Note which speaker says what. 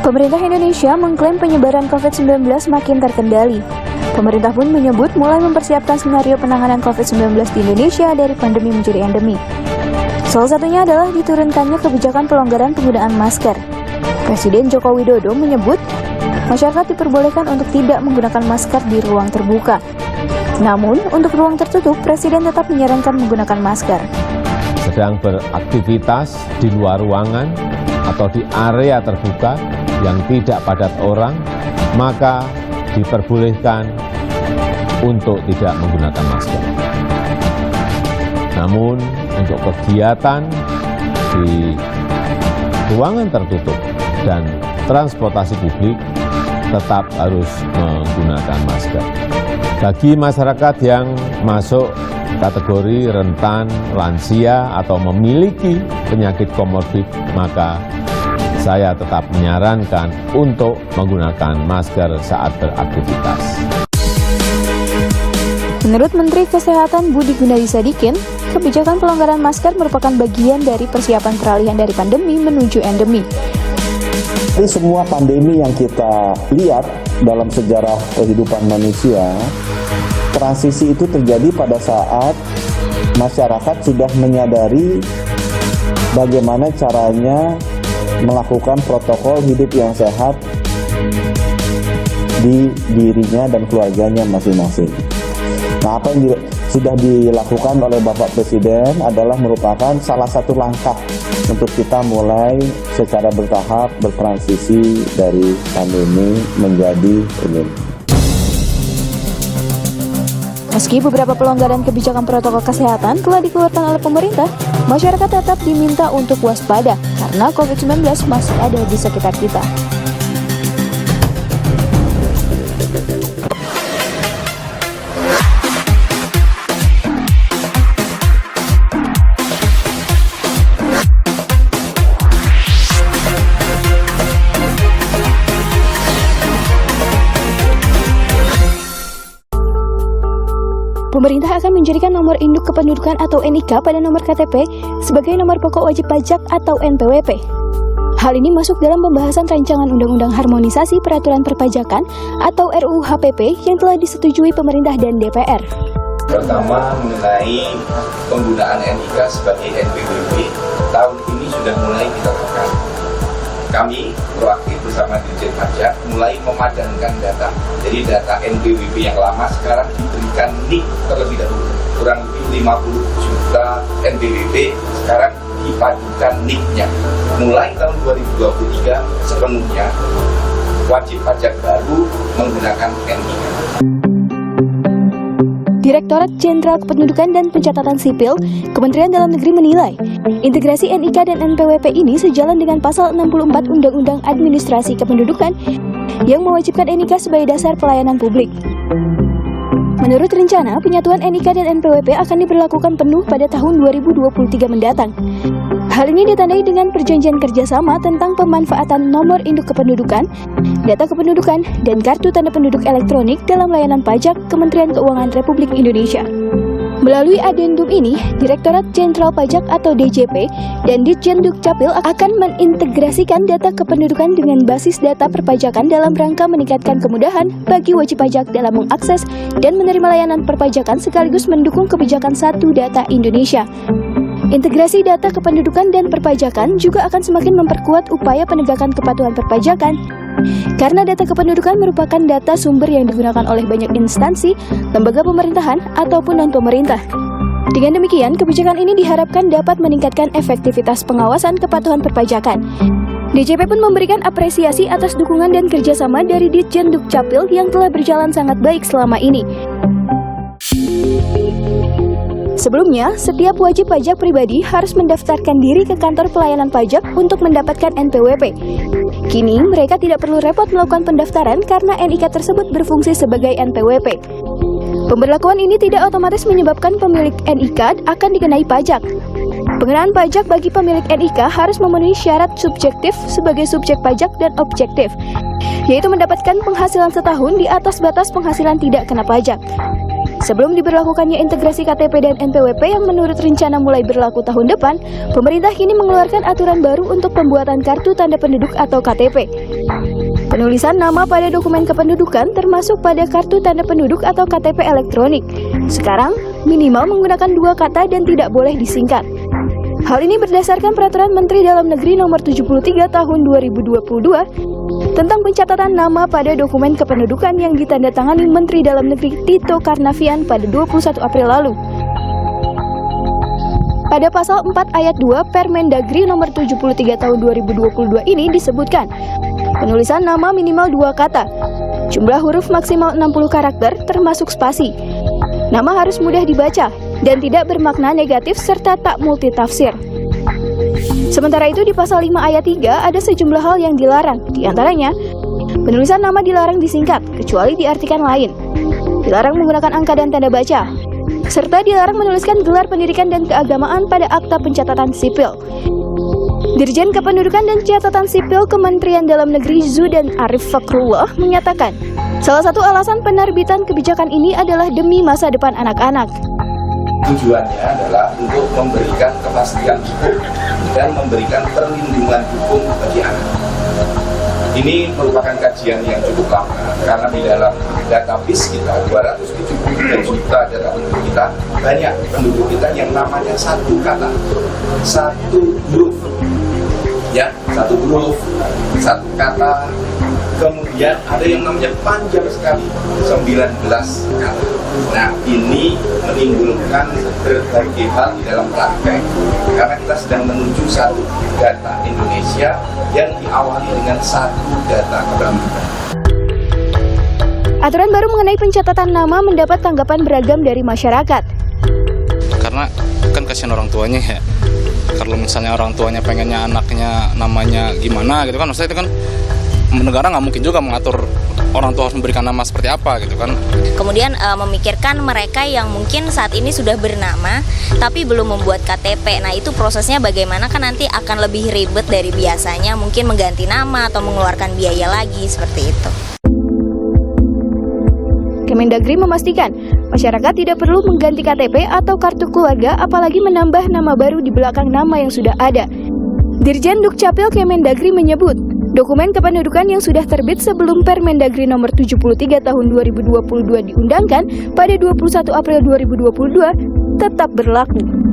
Speaker 1: Pemerintah Indonesia mengklaim penyebaran COVID-19 makin terkendali. Pemerintah pun menyebut mulai mempersiapkan skenario penanganan COVID-19 di Indonesia dari pandemi menjadi endemi. Salah satunya adalah diturunkannya kebijakan pelonggaran penggunaan masker. Presiden Joko Widodo menyebut masyarakat diperbolehkan untuk tidak menggunakan masker di ruang terbuka. Namun, untuk ruang tertutup, Presiden tetap menyarankan menggunakan masker.
Speaker 2: Sedang beraktivitas di luar ruangan atau di area terbuka yang tidak padat orang, maka diperbolehkan untuk tidak menggunakan masker. Namun, untuk kegiatan di ruangan tertutup dan transportasi publik tetap harus menggunakan masker. Bagi masyarakat yang masuk kategori rentan, lansia, atau memiliki penyakit komorbid, maka saya tetap menyarankan untuk menggunakan masker saat beraktivitas.
Speaker 1: Menurut Menteri Kesehatan Budi Gunadisadikin, kebijakan pelonggaran masker merupakan bagian dari persiapan peralihan dari pandemi menuju endemi.
Speaker 3: Dari semua pandemi yang kita lihat dalam sejarah kehidupan manusia, transisi itu terjadi pada saat masyarakat sudah menyadari bagaimana caranya melakukan protokol hidup yang sehat di dirinya dan keluarganya masing-masing. Nah, apa yang sudah dilakukan oleh Bapak Presiden adalah merupakan salah satu langkah untuk kita mulai secara bertahap bertransisi dari pandemi menjadi endemi.
Speaker 1: Meski beberapa pelonggaran kebijakan protokol kesehatan telah dikeluarkan oleh pemerintah, masyarakat tetap diminta untuk waspada karena COVID-19 masih ada di sekitar kita. Pemerintah akan menjadikan nomor induk kependudukan atau NIK pada nomor KTP sebagai nomor pokok wajib pajak atau NPWP. Hal ini masuk dalam pembahasan rancangan Undang-Undang Harmonisasi Peraturan Perpajakan atau RUU HPP yang telah disetujui pemerintah dan DPR.
Speaker 4: Pertama, mengenai penggunaan NIK sebagai NPWP, tahun ini sudah mulai kita lakukan. Kami proaktif bersama Dirjen Pajak mulai memadankan data. Jadi data NPWP yang lama sekarang diberikan NIK terlebih dahulu. Kurang lebih 50 juta NPWP sekarang dipadukan NIK-nya. Mulai tahun 2023 sepenuhnya wajib pajak baru menggunakan NIK.
Speaker 1: Direktorat Jenderal Kependudukan dan Pencatatan Sipil, Kementerian Dalam Negeri menilai, integrasi NIK dan NPWP ini sejalan dengan Pasal 64 Undang-Undang Administrasi Kependudukan yang mewajibkan NIK sebagai dasar pelayanan publik. Menurut rencana, penyatuan NIK dan NPWP akan diberlakukan penuh pada tahun 2023 mendatang. Hal ini ditandai dengan perjanjian kerjasama tentang pemanfaatan nomor induk kependudukan, data kependudukan, dan kartu tanda penduduk elektronik dalam layanan pajak Kementerian Keuangan Republik Indonesia. Melalui adendum ini, Direktorat Jenderal Pajak atau DJP dan Ditjen Dukcapil akan mengintegrasikan data kependudukan dengan basis data perpajakan dalam rangka meningkatkan kemudahan bagi wajib pajak dalam mengakses dan menerima layanan perpajakan sekaligus mendukung kebijakan Satu Data Indonesia. Integrasi data kependudukan dan perpajakan juga akan semakin memperkuat upaya penegakan kepatuhan perpajakan. Karena data kependudukan merupakan data sumber yang digunakan oleh banyak instansi, lembaga pemerintahan, ataupun non-pemerintah. Dengan demikian, kebijakan ini diharapkan dapat meningkatkan efektivitas pengawasan kepatuhan perpajakan. DJP pun memberikan apresiasi atas dukungan dan kerjasama dari Ditjen Dukcapil yang telah berjalan sangat baik selama ini. Sebelumnya, setiap wajib pajak pribadi harus mendaftarkan diri ke kantor pelayanan pajak untuk mendapatkan NPWP. Kini, mereka tidak perlu repot melakukan pendaftaran karena NIK tersebut berfungsi sebagai NPWP. Pemberlakuan ini tidak otomatis menyebabkan pemilik NIK akan dikenai pajak. Pengenaan pajak bagi pemilik NIK harus memenuhi syarat subjektif sebagai subjek pajak dan objektif, yaitu mendapatkan penghasilan setahun di atas batas penghasilan tidak kena pajak. Sebelum diberlakukannya integrasi KTP dan NPWP yang menurut rencana mulai berlaku tahun depan, pemerintah kini mengeluarkan aturan baru untuk pembuatan kartu tanda penduduk atau KTP. Penulisan nama pada dokumen kependudukan termasuk pada kartu tanda penduduk atau KTP elektronik. Sekarang, minimal menggunakan 2 kata dan tidak boleh disingkat. Hal ini berdasarkan Peraturan Menteri Dalam Negeri Nomor 73 Tahun 2022 tentang pencatatan nama pada dokumen kependudukan yang ditandatangani Menteri Dalam Negeri Tito Karnavian pada 21 April lalu. Pada pasal 4 ayat 2 Permendagri Nomor 73 Tahun 2022 ini disebutkan, penulisan nama minimal 2 kata, jumlah huruf maksimal 60 karakter termasuk spasi. Nama harus mudah dibaca dan tidak bermakna negatif serta tak multitafsir. Sementara itu di pasal 5 ayat 3 ada sejumlah hal yang dilarang, diantaranya penulisan nama dilarang disingkat, kecuali diartikan lain, dilarang menggunakan angka dan tanda baca, serta dilarang menuliskan gelar pendidikan dan keagamaan pada akta pencatatan sipil. Dirjen Kependudukan dan Catatan Sipil Kementerian Dalam Negeri Zudan Arif Fakrullah menyatakan, salah satu alasan penerbitan kebijakan ini adalah demi masa depan anak-anak.
Speaker 4: Tujuannya adalah untuk memberikan kepastian hukum dan memberikan perlindungan hukum bagi anak. Ini merupakan kajian yang cukup lama karena di dalam database kita 273 juta data penduduk kita, banyak penduduk kita yang namanya satu kata, satu huruf, ya, satu huruf, satu kata. Kemudian ada yang namanya panjang sekali, 19 kata. Nah, ini menimbulkan berbagai hal di dalam praktek karena kita sedang menuju satu data Indonesia yang diawali dengan satu data kependudukan.
Speaker 1: Aturan baru mengenai pencatatan nama mendapat tanggapan beragam dari masyarakat.
Speaker 5: Karena kan kasihan orang tuanya ya. Kalau misalnya orang tuanya pengennya anaknya namanya gimana gitu kan, maksudnya itu kan negara nggak mungkin juga mengatur orang tua harus memberikan nama seperti apa gitu kan.
Speaker 6: Kemudian memikirkan mereka yang mungkin saat ini sudah bernama tapi belum membuat KTP. Nah itu prosesnya bagaimana, kan nanti akan lebih ribet dari biasanya, mungkin mengganti nama atau mengeluarkan biaya lagi seperti itu.
Speaker 1: Kemendagri memastikan masyarakat tidak perlu mengganti KTP atau kartu keluarga apalagi menambah nama baru di belakang nama yang sudah ada. Dirjen Dukcapil Kemendagri menyebut, dokumen kependudukan yang sudah terbit sebelum Permendagri Nomor 73 Tahun 2022 diundangkan pada 21 April 2022 tetap berlaku.